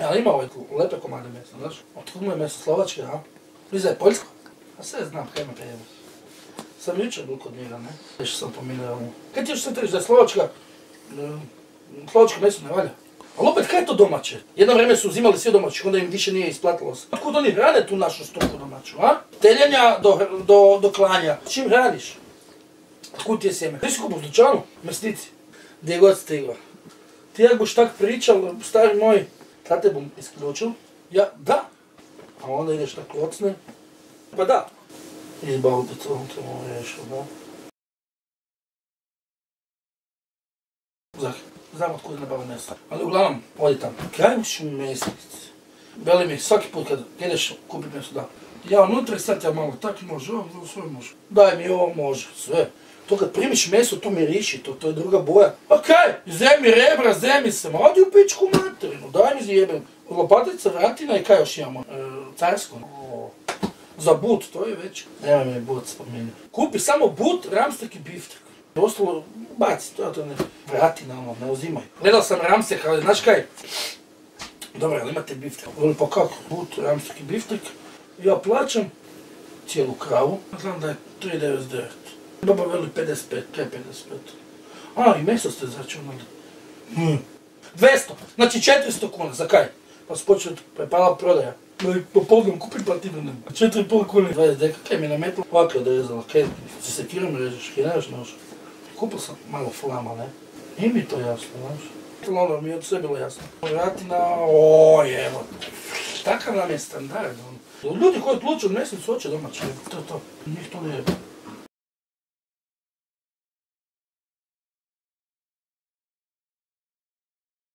Ali ima ovaj lepe komade mesa, znaš? Otkud mu je meso Slovačke, a? Liza je Poljsko? A sve znam, kaj ima prijevoz. Sam jučer bil kod njega, ne? Još sam pominjao mu. Kaj ti još sad reći da je Slovačka? Slovačko meso ne valja. Ali opet, kaj je to domaće? Jedno vrijeme su uzimali sve domaćih, onda im više nije isplatilo se. Otkud oni hrane tu našu stoku domaću, a? Teljenja do klanja. Čim hraniš? Otkud ti je sjeme? Ti si kupo u dućanu? Mesnici. Gdje god stigla. Ti jak boš tak pričal, stari moj, tate bom isključil. Ja, da. A onda ideš tak locne. Pa da. Izbavite to, to mu rešio, da. Znam otkud nabavim meso. Ali uglavnom, odi tam. Kaj uš u mesnici? Veli mi, svaki put kad ideš kupit meso, da. Ja unutra i sad ja malo tak može, ovo sve može. Daj mi ovo može, sve. To kad primiš meso, to miriši, to je druga boja. Pa kaj? Zemi rebra, zemi se, ma odi u pičku materinu, daj mi zjebem. Lopatica, vratina i kaj još imamo? Carsko. Za but, to je već. Nema mi but spomenuo. Kupi samo but, ramstek i biftek. Ostalo, baci, to ne. Vratina, ono, ne uzimaj. Gledao sam ramstek, ali znaš kaj? Dobro, ali imate biftek? Veli pa kako? But, ramstek i biftek. Ja plaćam cijelu kravu. Znam da je 3,99. Baba veli 55, kaj 55? A, i meso ste zračunali. 200, znači 400 kuna, za kaj? Pa se počeo prepala prodaja. Popolnom kupi pa ti ne nema. 4,5 kuna. 20 deka, kaj mi je nametilo? Ovako je odrezala, kaj se sekirom režeš, kaj nemaš nož. Kupio sam malo flama, ne? Nije mi to jasno, znaš? Ono mi je od sve bilo jasno. Vratina, oj, evo. Takav nam je standard. Ljudi koji odlučuju mesnicu hoće domaće, to je to. Njih to ne jebe.